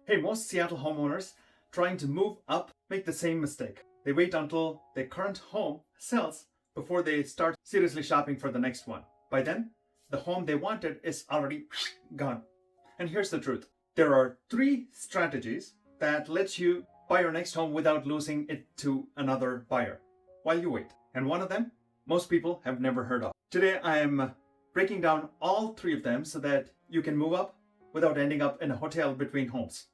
Hey, most Seattle homeowners trying to move up make the same mistake. They wait until their current home sells before they start seriously shopping for the next one. By then, the home they wanted is already gone. And here's the truth. There are 3 strategies that let you buy your next home without losing it to another buyer while you wait. And one of them, most people have never heard of. Today, I am breaking down all 3 of them so that you can move up without ending up in a hotel between homes.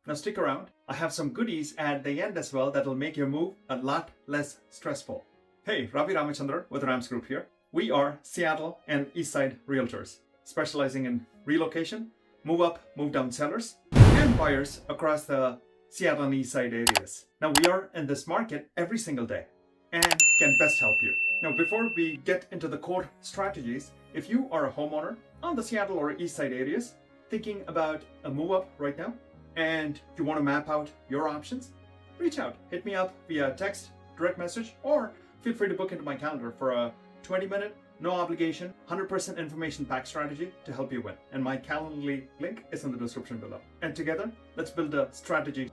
Now stick around. I have some goodies at the end as well that'll make your move a lot less stressful. Hey, Ravi Ramachandran with Rams Group here. We are Seattle and Eastside realtors, specializing in relocation, move up, move down sellers, and buyers across the Seattle and Eastside areas. Now we are in this market every single day and can best help you. Now before we get into the core strategies, if you are a homeowner on the Seattle or Eastside areas thinking about a move up right now, and you want to map out your options, reach out. Hit me up via text, direct message, or feel free to book into my calendar for a 20-minute, no obligation, 100% information pack strategy to help you win. And my Calendly link is in the description below. And together, let's build a strategy.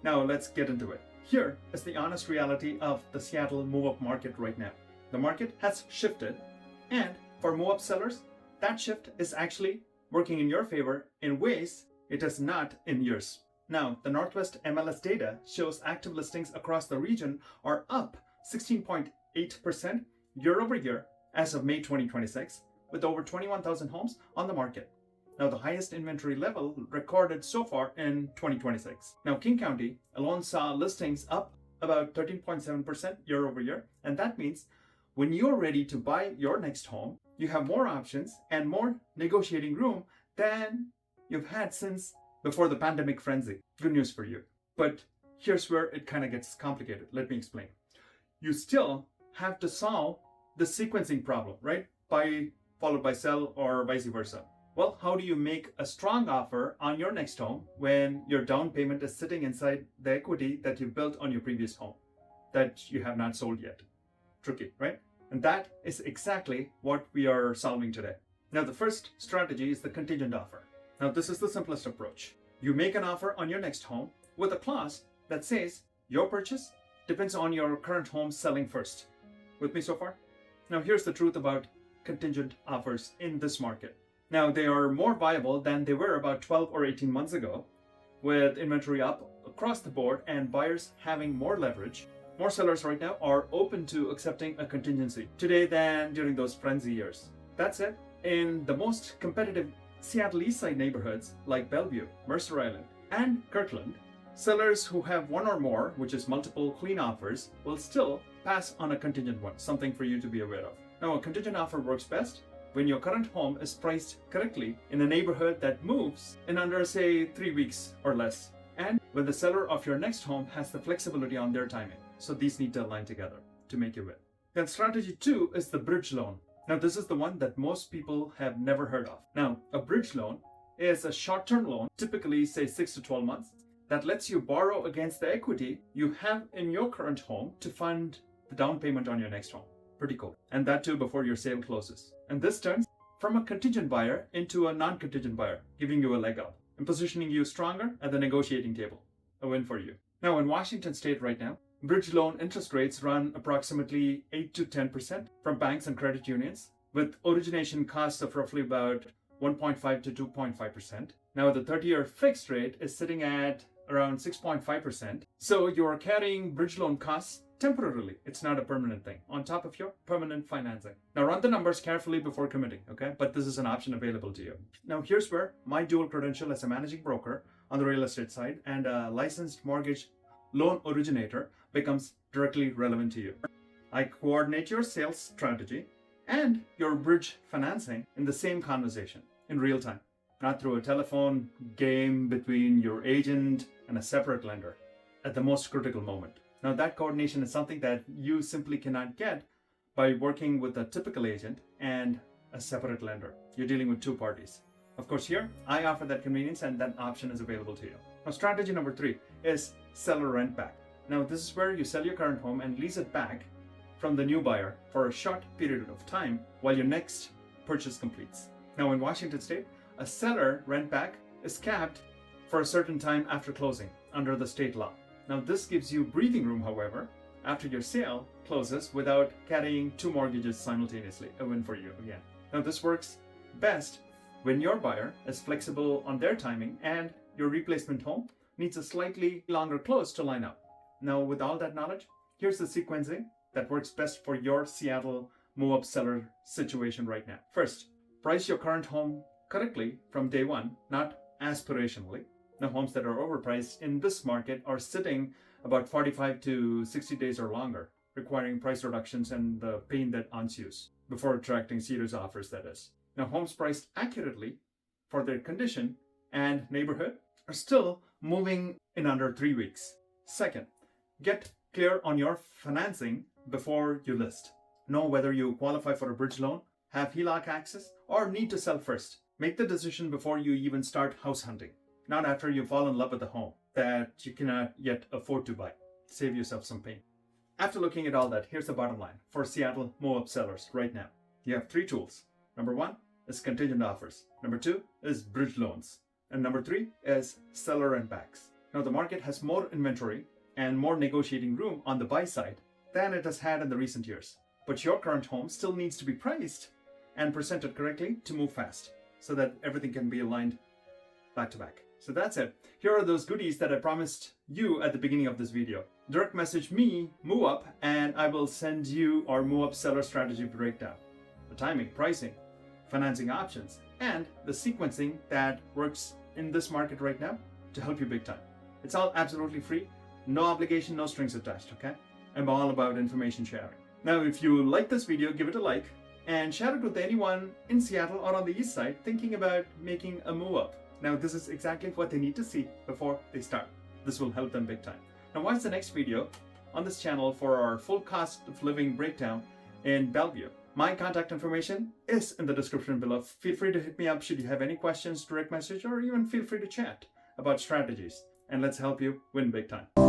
Now let's get into it. Here is the honest reality of the Seattle move-up market right now. The market has shifted, and for move-up sellers, that shift is actually working in your favor in ways it is not in yours. Now, the Northwest MLS data shows active listings across the region are up 16.8% year over year as of May 2026, with over 21,000 homes on the market. Now, the highest inventory level recorded so far in 2026. Now, King County alone saw listings up about 13.7% year over year, and that means when you're ready to buy your next home, you have more options and more negotiating room than you've had since before the pandemic frenzy. Good news for you. But here's where it kind of gets complicated. Let me explain. You still have to solve the sequencing problem, right? Buy followed by sell or vice versa. Well, how do you make a strong offer on your next home when your down payment is sitting inside the equity that you built on your previous home that you have not sold yet? Tricky, right? And that is exactly what we are solving today. Now, the first strategy is the contingent offer. Now, this is the simplest approach. You make an offer on your next home with a clause that says your purchase depends on your current home selling first. With me so far? Now, here's the truth about contingent offers in this market. Now, they are more viable than they were about 12 or 18 months ago, with inventory up across the board and buyers having more leverage. More sellers right now are open to accepting a contingency today than during those frenzy years. That said, in the most competitive Seattle Eastside neighborhoods like Bellevue, Mercer Island, and Kirkland, sellers who have one or more, which is multiple clean offers, will still pass on a contingent one, something for you to be aware of. Now, a contingent offer works best when your current home is priced correctly in a neighborhood that moves in under, say, 3 weeks or less, and when the seller of your next home has the flexibility on their timing. So these need to align together to make you win. Then strategy 2 is the bridge loan. Now, this is the one that most people have never heard of. Now, a bridge loan is a short-term loan, typically say 6 to 12 months, that lets you borrow against the equity you have in your current home to fund the down payment on your next home. Pretty cool. And that too before your sale closes. And this turns from a contingent buyer into a non-contingent buyer, giving you a leg up and positioning you stronger at the negotiating table. A win for you. Now, in Washington state right now, bridge loan interest rates run approximately 8 to 10% from banks and credit unions, with origination costs of roughly about 1.5 to 2.5%. Now, the 30-year fixed rate is sitting at around 6.5%. So you're carrying bridge loan costs temporarily. It's not a permanent thing on top of your permanent financing. Now, run the numbers carefully before committing, okay? But this is an option available to you. Now, here's where my dual credential as a managing broker on the real estate side and a licensed mortgage loan originator becomes directly relevant to you. I coordinate your sales strategy and your bridge financing in the same conversation in real time, not through a telephone game between your agent and a separate lender at the most critical moment. Now, that coordination is something that you simply cannot get by working with a typical agent and a separate lender. You're dealing with 2 parties. Of course, here, I offer that convenience and that option is available to you. Now, strategy number 3 is seller rent back. Now, this is where you sell your current home and lease it back from the new buyer for a short period of time while your next purchase completes. Now, in Washington state, a seller rent back is capped for a certain time after closing under the state law. Now this gives you breathing room, however, after your sale closes without carrying two mortgages simultaneously. A win for you again. Now this works best when your buyer is flexible on their timing and your replacement home needs a slightly longer close to line up. Now with all that knowledge, here's the sequencing that works best for your Seattle move-up seller situation right now. First, price your current home correctly from day one, not aspirationally. Now homes that are overpriced in this market are sitting about 45 to 60 days or longer, requiring price reductions and the pain that ensues before attracting serious offers, that is. Now homes priced accurately for their condition and neighborhood are still moving in under 3 weeks. Second, get clear on your financing before you list. Know whether you qualify for a bridge loan, have HELOC access, or need to sell first. Make the decision before you even start house hunting, not after you fall in love with a home that you cannot yet afford to buy. Save yourself some pain. After looking at all that, here's the bottom line for Seattle move-up sellers right now. You have 3 tools. Number 1 is contingent offers. Number 2 is bridge loans. And number 3 is seller and backs. Now the market has more inventory and more negotiating room on the buy side than it has had in the recent years. But your current home still needs to be priced and presented correctly to move fast so that everything can be aligned back to back. So that's it. Here are those goodies that I promised you at the beginning of this video. Direct message me, Move Up, and I will send you our Move Up seller strategy breakdown. The timing, pricing, financing options, and the sequencing that works in this market right now to help you big time. It's all absolutely free, no obligation, no strings attached, okay? I'm all about information sharing. Now, if you like this video, give it a like and share it with anyone in Seattle or on the East Side thinking about making a move up. Now, this is exactly what they need to see before they start. This will help them big time. Now, watch the next video on this channel for our full cost of living breakdown in Bellevue. My contact information is in the description below. Feel free to hit me up should you have any questions, direct message, or even feel free to chat about strategies. And let's help you win big time.